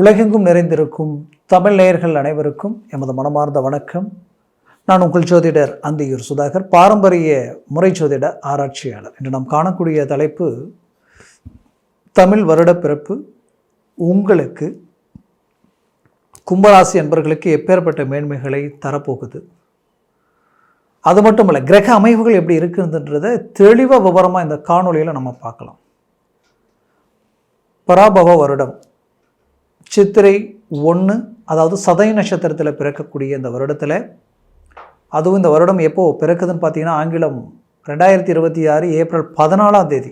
உலகெங்கும் நிறைந்திருக்கும் தமிழ் நேயர்கள் அனைவருக்கும் எமது மனமார்ந்த வணக்கம். நான் உங்கள் ஜோதிடர் அந்தியூர் சுதாகர், பாரம்பரிய முறை ஜோதிட ஆராய்ச்சியாளர். இன்று நாம் காணக்கூடிய தலைப்பு, தமிழ் வருட பிறப்பு உங்களுக்கு கும்பராசி என்பவர்களுக்கு எப்பேற்பட்ட மேன்மைகளை தரப்போகுது, அது மட்டும் இல்லை கிரக அமைப்புகள் எப்படி இருக்குன்றதை தெளிவாக விவரமாக இந்த காணொலியில் நம்ம பார்க்கலாம். பராபவ வருடம் சித்திரை 1, அதாவது சதய நட்சத்திரத்தில் பிறக்கக்கூடிய இந்த வருடத்தில், அதுவும் இந்த வருடம் எப்போ பிறக்குதுன்னு பார்த்தீங்கன்னா ஆங்கிலம் 2026 ஏப்ரல் 14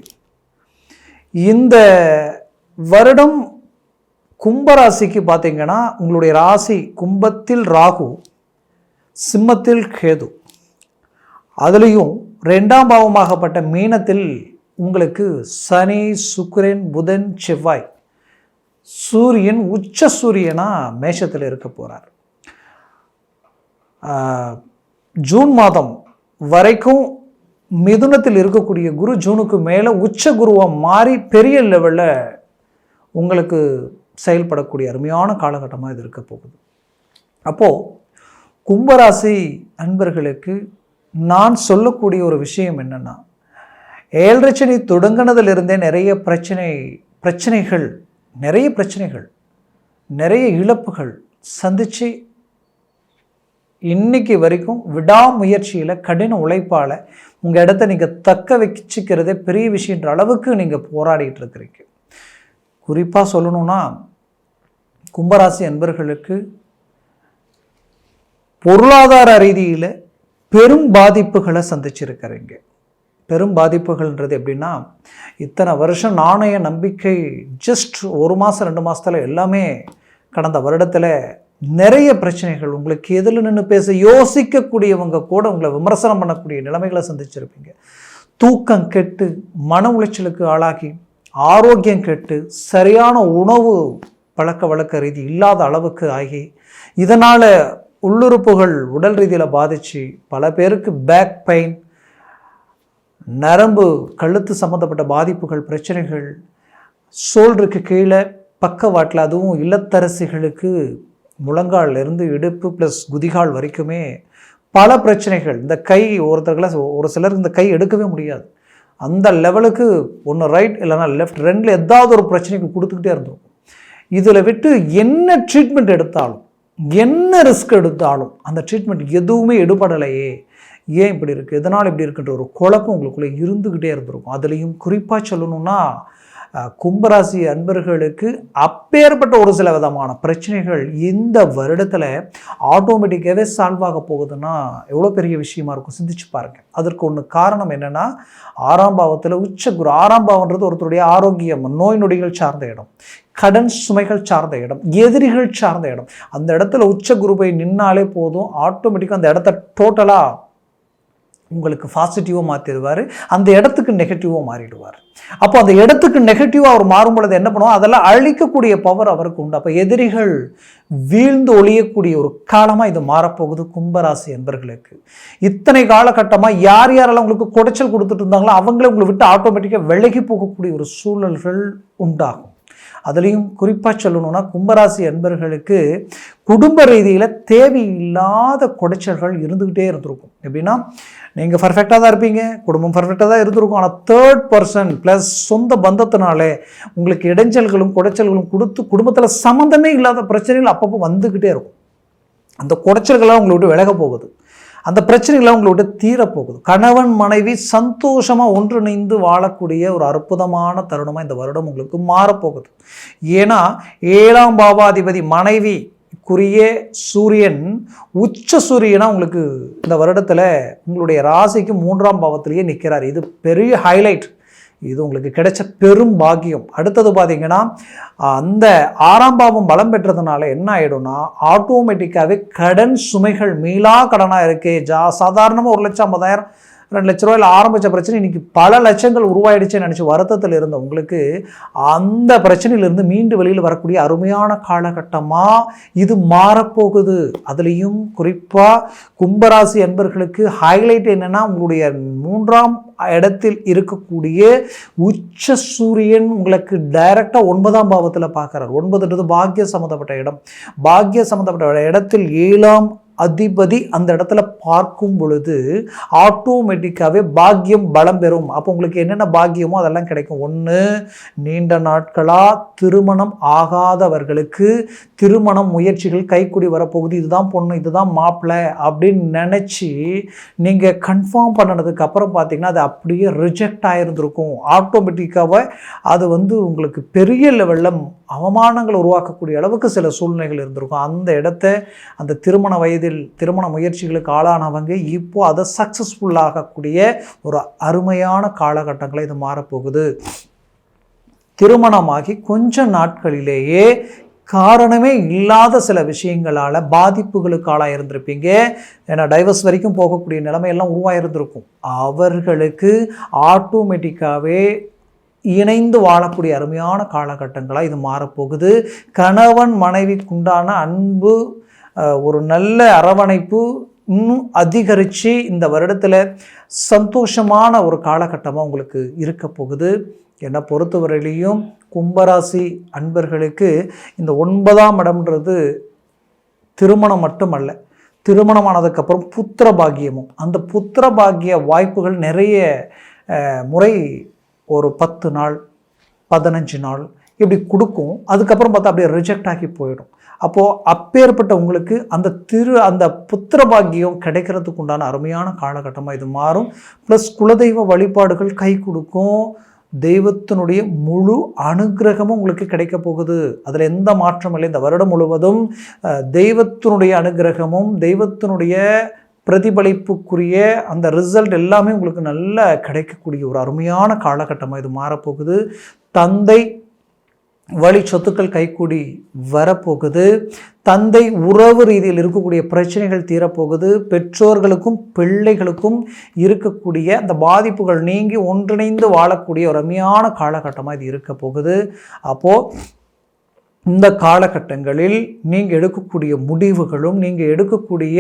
இந்த வருடம் கும்பராசிக்கு பார்த்தீங்கன்னா உங்களுடைய ராசி கும்பத்தில் ராகு, சிம்மத்தில் கேது, அதுலேயும் 2ஆம் பாவமாகப்பட்ட மீனத்தில் உங்களுக்கு சனி, சுக்கிரன், புதன், செவ்வாய், சூரியன் உச்ச சூரியனா மேஷத்தில் இருக்க போகிறார். ஜூன் மாதம் வரைக்கும் மிதுனத்தில் இருக்கக்கூடிய குரு ஜூனுக்கு மேலே உச்ச குருவாக மாறி பெரிய லெவலில் உங்களுக்கு செயல்படக்கூடிய அருமையான காலகட்டமாக இது இருக்க போகுது. அப்போது கும்பராசி அன்பர்களுக்கு நான் சொல்லக்கூடிய ஒரு விஷயம் என்னென்னா, 7 சனி தொடங்கினதிலிருந்தே நிறைய பிரச்சனைகள் நிறைய இழப்புகள் சந்தித்து இன்னைக்கு வரைக்கும் விடாமுயற்சியில் கடின உழைப்பால் உங்கள் இடத்த நீங்கள் தக்க வச்சுக்கிறதே பெரிய விஷயன்ற அளவுக்கு நீங்கள் போராடிட்டு இருக்கிறீங்க. குறிப்பாக சொல்லணும்னா கும்பராசி அன்பர்களுக்கு பொருளாதார ரீதியில் பெரும் பாதிப்புகளை சந்திச்சிருக்கிறீங்க. பெரும் பாதிப்புகள்ன்றது எப்படின்னா, இத்தனை வருஷம் நாணய நம்பிக்கை ஜஸ்ட் 1 மாதம் 2 மாதத்தில் எல்லாமே கடந்த வருடத்தில் நிறைய பிரச்சனைகள், உங்களுக்கு எதில் நின்று பேச யோசிக்கக்கூடியவங்க கூட உங்களை விமர்சனம் பண்ணக்கூடிய நிலைமைகளை சந்திச்சிருப்பீங்க. தூக்கம் கெட்டு மன உளைச்சலுக்கு ஆளாகி, ஆரோக்கியம் கெட்டு, சரியான உணவு பழக்க வழக்க ரீதி இல்லாத அளவுக்கு ஆகி, இதனால் உள்ளுறுப்புகள் உடல் ரீதியில் பாதித்து பல பேருக்கு பேக் பெயின், நரம்பு கழுத்து சம்மந்தப்பட்ட பாதிப்புகள், பிரச்சனைகள், ஷோல்டருக்கு கீழே பக்கவாட்டில், அதுவும் இல்லத்தரசிகளுக்கு முழங்காலிருந்து இடுப்பு ப்ளஸ் குதிகால் வரைக்குமே பல பிரச்சனைகள். இந்த கை ஒரு சிலருக்கு இந்த கை எடுக்கவே முடியாது, அந்த லெவலுக்கு ஒன்று ரைட் இல்லைனா லெஃப்ட், ரெண்டில் ஏதாவது ஒரு பிரச்சனைக்கு கொடுத்துக்கிட்டே இருந்தோம். இதில் விட்டு என்ன ட்ரீட்மெண்ட் எடுத்தாலும், என்ன ரிஸ்க் எடுத்தாலும் அந்த ட்ரீட்மெண்ட் எதுவுமே எடுபடலையே, ஏன் இப்படி இருக்குது, எதனால் இப்படி இருக்குன்ற ஒரு குழப்பம் உங்களுக்குள்ளே இருந்துக்கிட்டே இருந்திருக்கும். அதுலேயும் குறிப்பாக சொல்லணும்னா கும்பராசி அன்பர்களுக்கு அப்பேற்பட்ட ஒரு சில விதமான பிரச்சனைகள் இந்த வருடத்தில் ஆட்டோமேட்டிக்காகவே சால்வ் ஆக போகுதுன்னா எவ்வளோ பெரிய விஷயமா இருக்கும், சிந்திச்சு பாருங்கள். அதற்கு ஒன்று காரணம் என்னென்னா, 6ஆம் பாவத்தில் உச்சகுரு. 6ஆம் பாவன்றது ஒருத்தருடைய ஆரோக்கியம், நோய் நொடிகள் சார்ந்த இடம், கடன் சுமைகள் சார்ந்த இடம், எதிரிகள் சார்ந்த இடம். அந்த இடத்துல உச்ச குருவை நின்னாலே போதும், ஆட்டோமேட்டிக்காக அந்த இடத்த டோட்டலாக உங்களுக்கு பாசிட்டிவாக மாற்றிடுவார், அந்த இடத்துக்கு நெகட்டிவாக மாறிடுவார். அப்போ அந்த இடத்துக்கு நெகட்டிவாக அவர் மாறும் பொழுது என்ன பண்ணுவோம், அதெல்லாம் அழிக்கக்கூடிய பவர் அவருக்கு உண்டு. அப்போ எதிரிகள் வீழ்ந்து ஒழியக்கூடிய ஒரு காலமாக இது மாறப்போகுது கும்பராசி என்பர்களுக்கு. இத்தனை காலகட்டமாக யார் யாரெல்லாம் உங்களுக்கு குடைச்சல் கொடுத்துட்டு இருந்தாங்களோ அவங்களே உங்களை விட்டு ஆட்டோமேட்டிக்காக விலகி போகக்கூடிய ஒரு சூழல்கள் உண்டாகும். அதுலேயும் குறிப்பாக சொல்லணும்னா கும்பராசி அன்பர்களுக்கு குடும்ப ரீதியில் தேவையில்லாத குடைச்சல்கள் இருந்துக்கிட்டே இருந்திருக்கும். எப்படின்னா, நீங்கள் பர்ஃபெக்டாக தான் இருப்பீங்க, குடும்பம் பர்ஃபெக்டாக தான் இருந்திருக்கும், ஆனால் 3rd person ப்ளஸ் சொந்த பந்தத்தினாலே உங்களுக்கு இடைஞ்சல்களும் குடைச்சல்களும் கொடுத்து குடும்பத்தில் சம்மந்தமே இல்லாத பிரச்சனைகள் அப்பப்போ வந்துக்கிட்டே இருக்கும். அந்த குடைச்சல்களாக உங்களை விட்டு விலக போகுது, அந்த பிரச்சனைகளை உங்களை விட்டு தீரப்போகுது. கணவன் மனைவி சந்தோஷமாக ஒன்றிணைந்து வாழக்கூடிய ஒரு அற்புதமான தருணமாக இந்த வருடம் உங்களுக்கு மாறப்போகுது. ஏன்னா 7ஆம் பாவாதிபதி மனைவிக்குரிய சூரியன் உச்ச சூரியனாக உங்களுக்கு இந்த வருடத்தில் உங்களுடைய ராசிக்கு 3ஆம் பாவத்திலேயே நிற்கிறார். இது பெரிய ஹைலைட், இது உங்களுக்கு கிடைச்ச பெரும் பாக்கியம். அடுத்தது பார்த்தீங்கன்னா, அந்த 6ஆம் பாவம் பலம் பெற்றதுனால என்ன ஆகிடும்னா, ஆட்டோமேட்டிக்காகவே கடன் சுமைகள் மீளா கடனாக இருக்கே, சாதாரணமாக 1,50,000 2,00,000 ஆரம்பித்த பிரச்சனை இன்றைக்கி பல லட்சங்கள் உருவாயிடுச்சுன்னு நினச்சி வருத்தத்தில் இருந்த உங்களுக்கு அந்த பிரச்சனையிலிருந்து மீண்டு வெளியில் வரக்கூடிய அருமையான காலகட்டமாக இது மாறப்போகுது. அதுலேயும் குறிப்பாக கும்பராசி அன்பர்களுக்கு ஹைலைட் என்னென்னா, உங்களுடைய 3ஆம் இடத்தில் இருக்கக்கூடிய உச்ச சூரியன் உங்களுக்கு டைரக்டாக 9ஆம் பாவத்தில் பார்க்குறார். 9ன்றது பாக்கிய சம்மந்தப்பட்ட இடம். பாக்கிய சம்மந்தப்பட்ட இடத்தில் 7ஆம் அதிபதி அந்த இடத்துல பார்க்கும் பொழுது ஆட்டோமேட்டிக்காகவே பாக்கியம் பலம் பெறும். அப்போ உங்களுக்கு என்னென்ன பாக்கியமோ அதெல்லாம் கிடைக்கும். ஒன்று, நீண்ட நாட்களாக திருமணம் ஆகாதவர்களுக்கு திருமணம் முயற்சிகள் கைக்கூடி வரப்போகுது. இதுதான் பொண்ணு, இதுதான் மாப்பிள்ளை அப்படின்னு நினச்சி நீங்கள் கன்ஃபார்ம் பண்ணினதுக்கு அப்புறம் பார்த்தீங்கன்னா அது அப்படியே ரிஜெக்ட் ஆகிருந்திருக்கும். ஆட்டோமேட்டிக்காக அது உங்களுக்கு பெரிய லெவலில் அவமானங்களை உருவாக்கக்கூடிய அளவுக்கு சில சூழ்நிலைகள் இருந்திருக்கும். அந்த இடத்த அந்த திருமண வயதில் திருமண முயற்சிகளுக்கு ஆளானவங்க இப்போ அதை சக்ஸஸ்ஃபுல்லாகக்கூடிய ஒரு அருமையான காலகட்டங்களை இது மாறப்போகுது. திருமணமாகி கொஞ்ச நாட்களிலேயே காரணமே இல்லாத சில விஷயங்களால் பாதிப்புகளுக்கு ஆளாக இருந்திருப்பீங்க. ஏன்னா டைவர்ஸ் வரைக்கும் போகக்கூடிய நிலைமையெல்லாம் உருவாயிருந்திருக்கும். அவர்களுக்கு ஆட்டோமேட்டிக்காகவே இணைந்து வாழக்கூடிய அருமையான காலகட்டங்களாக இது மாறப்போகுது. கணவன் மனைவிக்குண்டான அன்பு, ஒரு நல்ல அரவணைப்பு இன்னும் அதிகரித்து இந்த வருடத்தில் சந்தோஷமான ஒரு காலகட்டமாக உங்களுக்கு இருக்க போகுது. என்னை பொறுத்தவரையிலையும் கும்பராசி அன்பர்களுக்கு இந்த 9ஆம் இடம்ன்றது திருமணம் மட்டுமல்ல, திருமணமானதுக்கப்புறம் புத்திர பாக்கியமும், அந்த புத்திர பாக்கிய வாய்ப்புகள் நிறைய முறை ஒரு 10 நாள் 15 நாள் இப்படி கொடுக்கும். அதுக்கப்புறம் பார்த்தா அப்படியே ரிஜெக்ட் ஆகி போயிடும். அப்போது அப்பேற்பட்ட உங்களுக்கு அந்த புத்திர பாக்கியம் கிடைக்கிறதுக்கு உண்டான அருமையான காலகட்டமாக இது மாறும். ப்ளஸ் குலதெய்வ வழிபாடுகள் கை கொடுக்கும். தெய்வத்தினுடைய முழு அனுகிரகமும் உங்களுக்கு கிடைக்க போகுது. அதில் எந்த மாற்றமும் இல்லை. இந்த வருடம் முழுவதும் தெய்வத்தினுடைய அனுகிரகமும் தெய்வத்தினுடைய பிரதிபலிப்புக்குரிய அந்த ரிசல்ட் எல்லாமே உங்களுக்கு நல்ல கிடைக்கக்கூடிய ஒரு அருமையான காலகட்டமாக இது மாறப்போகுது. தந்தை வழி சொத்துக்கள் கைக்கூடி வரப்போகுது. தந்தை உறவு ரீதியில் இருக்கக்கூடிய பிரச்சனைகள் தீரப்போகுது. பெற்றோர்களுக்கும் பிள்ளைகளுக்கும் இருக்கக்கூடிய அந்த பாதிப்புகள் நீங்கி ஒன்றிணைந்து வாழக்கூடிய ஒரு அருமையான காலகட்டமாக இது இருக்க போகுது. அப்போது இந்த காலகட்டங்களில் நீங்கள் எடுக்கக்கூடிய முடிவுகளும் நீங்கள் எடுக்கக்கூடிய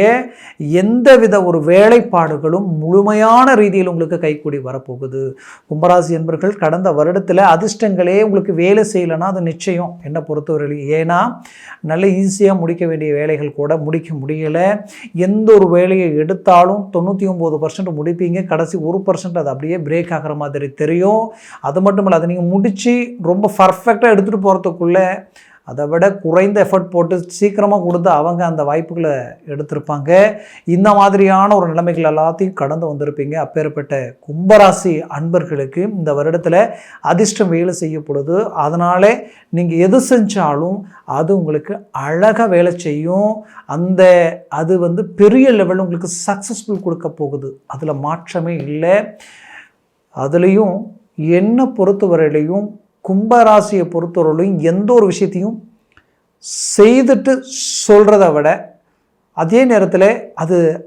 எந்தவித ஒரு வேலைப்பாடுகளும் முழுமையான ரீதியில் உங்களுக்கு கைக்கூடி வரப்போகுது. கும்பராசி என்பர்கள் கடந்த வருடத்தில் அதிர்ஷ்டங்களே உங்களுக்கு வேலை செய்யலைன்னா அது நிச்சயம் என்னை பொறுத்தவரையில். ஏன்னா நல்ல ஈஸியாக முடிக்க வேண்டிய வேலைகள் கூட முடிக்க முடியலை. எந்த ஒரு வேலையை எடுத்தாலும் 99% முடிப்பீங்க. கடைசி 1% அது அப்படியே பிரேக் ஆகிற மாதிரி தெரியும். அது மட்டும் இல்லை, அதை நீங்கள் முடித்து ரொம்ப பர்ஃபெக்டாக எடுத்துகிட்டு போகிறதுக்குள்ளே அதை விட குறைந்த எஃபர்ட் போட்டு சீக்கிரமாக கொடுத்து அவங்க அந்த வாய்ப்புகளை எடுத்திருப்பாங்க. இந்த மாதிரியான ஒரு நிலைமைகள் எல்லாத்தையும் கடந்து வந்திருப்பீங்க. அப்பேற்பட்ட கும்பராசி அன்பர்களுக்கு இந்த வருடத்தில் அதிர்ஷ்டம் வேலை செய்யப்படுது. அதனாலே நீங்கள் எது செஞ்சாலும் அது உங்களுக்கு அழகாக வேலை செய்யும். அது பெரிய லெவலில் உங்களுக்கு சக்ஸஸ்ஃபுல் கொடுக்க போகுது. அதில் மாற்றமே இல்லை. அதுலேயும் என்னை பொறுத்தவரையிலையும் கும்பராசியை பொறுத்தவரையிலையும் எந்த ஒரு விஷயத்தையும் செய்துட்டு சொல்கிறத விட அதே நேரத்தில்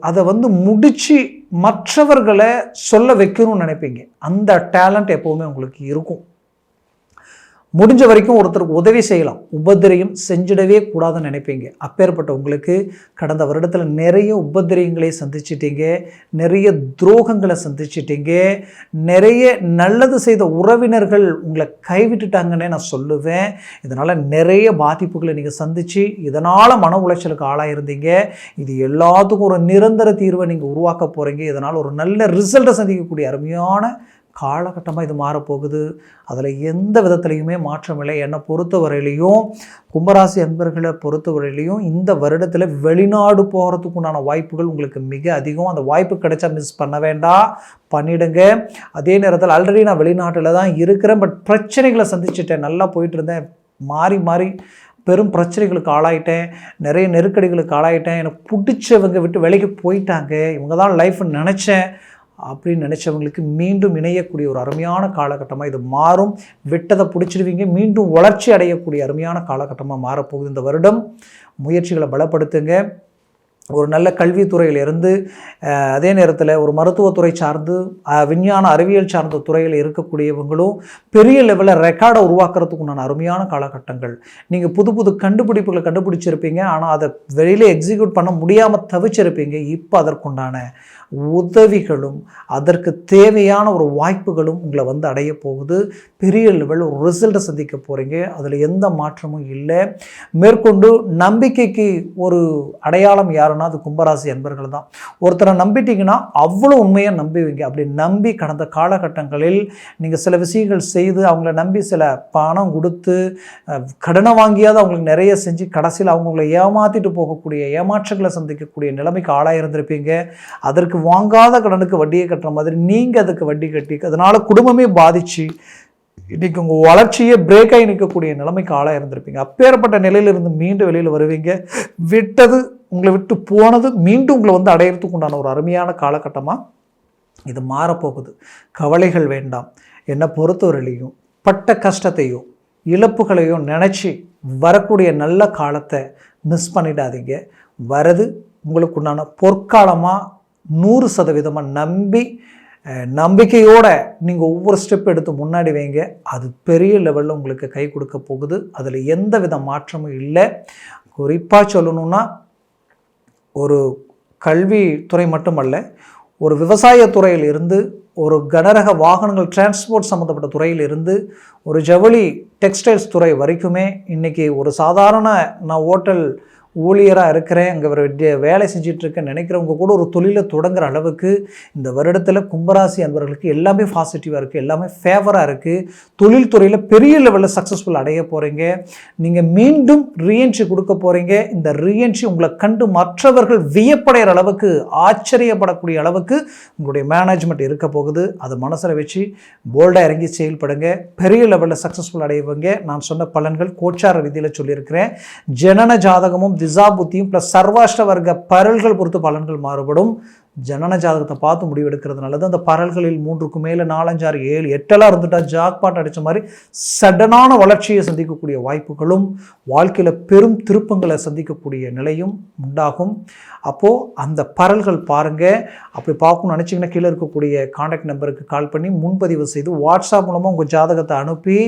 அதை முடித்து மற்றவர்களை சொல்ல வைக்கணும்னு நினைப்பீங்க. அந்த டேலண்ட் எப்போவுமே உங்களுக்கு இருக்கும். முடிஞ்ச வரைக்கும் ஒருத்தருக்கு உதவி செய்யலாம், உபத்திரியம் செஞ்சிடவே கூடாதுன்னு நினைப்பீங்க. அப்பேற்பட்ட உங்களுக்கு கடந்த வருடத்தில் நிறைய உபத்திரியங்களை சந்திச்சிட்டீங்க, நிறைய துரோகங்களை சந்திச்சிட்டீங்க, நிறைய நல்லது செய்த உறவினர்கள் உங்களை கைவிட்டுட்டாங்கன்னே நான் சொல்லுவேன். இதனால் நிறைய பாதிப்புகளை நீங்கள் சந்தித்து இதனால் மன உளைச்சலுக்கு ஆளாயிருந்தீங்க. இது எல்லாத்துக்கும் ஒரு நிரந்தர தீர்வை நீங்கள் உருவாக்க போகிறீங்க. இதனால் ஒரு நல்ல ரிசல்ட்டை சந்திக்கக்கூடிய அருமையான காலகட்டமாக இது மாறப்போகுது. அதில் எந்த விதத்துலையுமே மாற்றமில்லை. என்னை பொறுத்தவரையிலையும் கும்பராசி அன்பர்களை பொறுத்தவரையிலையும் இந்த வருடத்தில் வெளிநாடு போகிறதுக்கு உண்டான வாய்ப்புகள் உங்களுக்கு மிக அதிகம். அந்த வாய்ப்பு கிடைச்சா மிஸ் பண்ண வேண்டாம், பண்ணிவிடுங்க. அதே நேரத்தில் ஆல்ரெடி நான் வெளிநாட்டில் தான் இருக்கிறேன், பட் பிரச்சனைகளை சந்திச்சிட்டேன், நல்லா போயிட்டு இருந்தேன், மாறி மாறி பெரும் பிரச்சனைகளுக்கு ஆளாயிட்டேன், நிறைய நெருக்கடிகளுக்கு ஆளாயிட்டேன், எனக்கு பிடிச்சவங்க விட்டு வேலைக்கு போயிட்டாங்க, இவங்க தான் லைஃப்னு நினச்சேன் அப்படின்னு நினச்சவங்களுக்கு மீண்டும் இணையக்கூடிய ஒரு அருமையான காலகட்டமாக இது மாறும். விட்டதை பிடிச்சிடுவீங்க, மீண்டும் வளர்ச்சி அடையக்கூடிய அருமையான காலகட்டமாக மாறப்போகுது இந்த வருடம். முயற்சிகளை பலப்படுத்துங்க. ஒரு நல்ல கல்வித்துறையிலிருந்து அதே நேரத்தில் ஒரு மருத்துவத்துறை சார்ந்து விஞ்ஞான அறிவியல் சார்ந்த துறையில் இருக்கக்கூடியவங்களும் பெரிய லெவலில் ரெக்கார்டை உருவாக்குறதுக்கு உண்டான அருமையான காலகட்டங்கள். நீங்கள் புது புது கண்டுபிடிப்புகளை கண்டுபிடிச்சிருப்பீங்க, ஆனால் அதை வெளியில் எக்ஸிக்யூட் பண்ண முடியாமல் தவிச்சிருப்பீங்க. இப்போ அதற்குண்டான உதவிகளும் அதற்கு தேவையான ஒரு வாய்ப்புகளும் உங்களை வந்து அடைய போகுது. பெரிய லெவலில் ஒரு ரிசல்ட்டை சந்திக்க போகிறீங்க, அதில் எந்த மாற்றமும் இல்லை. மேற்கொண்டு நம்பிக்கைக்கு ஒரு அடையாளம் யாருன்னா அது கும்பராசி அன்பர்கள் தான். ஒருத்தரை நம்பிட்டீங்கன்னா அவ்வளோ உண்மையாக நம்புவீங்க. அப்படி நம்பி கடந்த காலகட்டங்களில் நீங்கள் சில விஷயங்கள் செய்து அவங்கள நம்பி சில பணம் கொடுத்து கடனை வாங்கியாவது அவங்களுக்கு நிறைய செஞ்சு கடைசியில் அவங்கள ஏமாற்றிட்டு போகக்கூடிய ஏமாற்றங்களை சந்திக்கக்கூடிய நிலைமைக்கு ஆளாயிருந்திருப்பீங்க. அதற்கு வாங்காத கடனுக்கு வட்டியை கட்டுற மாதிரி நீங்கள் அதுக்கு வட்டி கட்டி அதனால் குடும்பமே பாதிச்சு இன்றைக்கி உங்கள் வளர்ச்சியே பிரேக் ஆகி நிற்கக்கூடிய நிலைமைக்கு ஆளாக இருந்திருப்பீங்க. அப்பேற்பட்ட நிலையிலிருந்து மீண்டும் வெளியில் வருவீங்க. விட்டது உங்களை விட்டு போனது மீண்டும் உங்களை வந்து அடையிறதுக்கு உண்டான ஒரு அருமையான காலகட்டமாக இது மாறப்போகுது. கவலைகள் வேண்டாம். என்னை பொறுத்தவரையிலையும் பட்ட கஷ்டத்தையும் இழப்புகளையும் நினச்சி வரக்கூடிய நல்ல காலத்தை மிஸ் பண்ணிடாதீங்க. வரது உங்களுக்கு உண்டான பொற்காலமாக 100% நம்பிக்கையோடு நீங்கள் ஒவ்வொரு ஸ்டெப் எடுத்து முன்னாடி வைங்க. அது பெரிய லெவலில் உங்களுக்கு கை கொடுக்க போகுது. அதில் எந்த வித மாற்றமும் இல்லை. குறிப்பாக சொல்லணுன்னா ஒரு கல்வித்துறை மட்டுமல்ல, ஒரு விவசாயத்துறையில் இருந்து ஒரு கனரக வாகனங்கள் டிரான்ஸ்போர்ட் சம்மந்தப்பட்ட துறையில் இருந்து ஒரு ஜவுளி டெக்ஸ்டைல்ஸ் துறை வரைக்குமே இன்றைக்கி ஒரு சாதாரண நான் ஹோட்டல் ஊழியராக இருக்கிறேன், அங்கே ஒரு வேலை செஞ்சிட்ருக்கேன்னு நினைக்கிறவங்க கூட ஒரு தொழிலை தொடங்குற அளவுக்கு இந்த வருடத்தில் கும்பராசி அன்பர்களுக்கு எல்லாமே பாசிட்டிவாக இருக்குது, எல்லாமே ஃபேவராக இருக்குது. தொழில்துறையில் பெரிய லெவலில் சக்ஸஸ்ஃபுல் அடைய போகிறீங்க. நீங்கள் மீண்டும் ரீஎன்ட்ரி கொடுக்க போகிறீங்க. இந்த ரீஎன்ட்ரி உங்களை கண்டு மற்றவர்கள் வியப்படைகிற அளவுக்கு ஆச்சரியப்படக்கூடிய அளவுக்கு உங்களுடைய மேனேஜ்மெண்ட் இருக்க போகுது. அதை மனசில் வச்சு போல்டாக இறங்கி செயல்படுங்க. பெரிய லெவலில் சக்ஸஸ்ஃபுல் அடைவங்க. நான் சொன்ன பலன்கள் கோச்சார ரீதியில் சொல்லியிருக்கிறேன். ஜனன ஜாதகமும் திசா புத்தியும் ப்ளஸ் சர்வாஷ்ட வர்க்க பரல்கள் பொறுத்து பலன்கள் மாறுபடும். ஜனன ஜாதகத்தை பார்த்து முடிவெடுக்கிறது நல்லது. அந்த பரல்களில் 3க்கு மேலே 4, 5, 6, 7, 8 இருந்துட்டா ஜாக்பாட் அடித்த மாதிரி சடனான வளர்ச்சியை சந்திக்கக்கூடிய வாய்ப்புகளும் வாழ்க்கையில் பெரும் திருப்பங்களை சந்திக்கக்கூடிய நிலையும் உண்டாகும். அப்போது அந்த பரல்கள் பாருங்கள். அப்படி பார்க்கணும்னு நினச்சிங்கன்னா கீழே இருக்கக்கூடிய கான்டாக்ட் நம்பருக்கு கால் பண்ணி முன்பதிவு செய்து வாட்ஸ்அப் மூலமாக உங்கள் ஜாதகத்தை அனுப்பி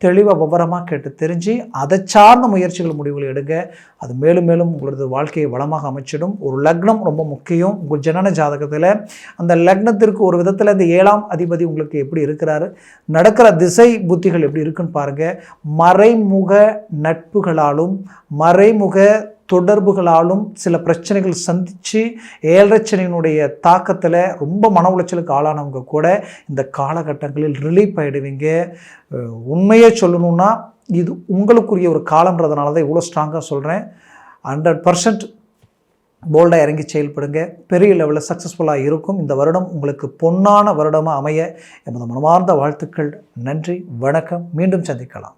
தெளிவாக விவரமாக கேட்டு தெரிஞ்சு அதை சார்ந்த முயற்சிகள் முடிவுகள் எடுங்க. அது மேலும் மேலும் உங்களது வாழ்க்கையை வளமாக அமைச்சிடும். ஒரு லக்னம் ரொம்ப முக்கியம். உங்கள் ஜனன ஜாதகத்தில் அந்த லக்னத்திற்கு ஒரு விதத்தில் இந்த 7ஆம் அதிபதி உங்களுக்கு எப்படி இருக்கிறாரு, நடக்கிற திசை புத்திகள் எப்படி இருக்குன்னு பாருங்கள். மறைமுக நட்புகளாலும் மறைமுக தொடர்புகளாலும் சில பிரச்சனைகள் சந்தித்து 7 சனியினுடைய தாக்கத்தில் ரொம்ப மன உளைச்சலுக்கு ஆளானவங்க கூட இந்த காலகட்டங்களில் ரிலீஃப் ஆகிடுவீங்க. உண்மையே சொல்லணுன்னா இது உங்களுக்குரிய ஒரு காலம்ன்றதுனால தான் இவ்வளோ ஸ்ட்ராங்காக சொல்கிறேன். 100% போல்டாக இறங்கி செயல்படுங்க. பெரிய லெவலில் சக்ஸஸ்ஃபுல்லாக இருக்கும். இந்த வருடம் உங்களுக்கு பொன்னான வருடமாக அமைய எமது மனமார்ந்த வாழ்த்துக்கள். நன்றி, வணக்கம். மீண்டும் சந்திக்கலாம்.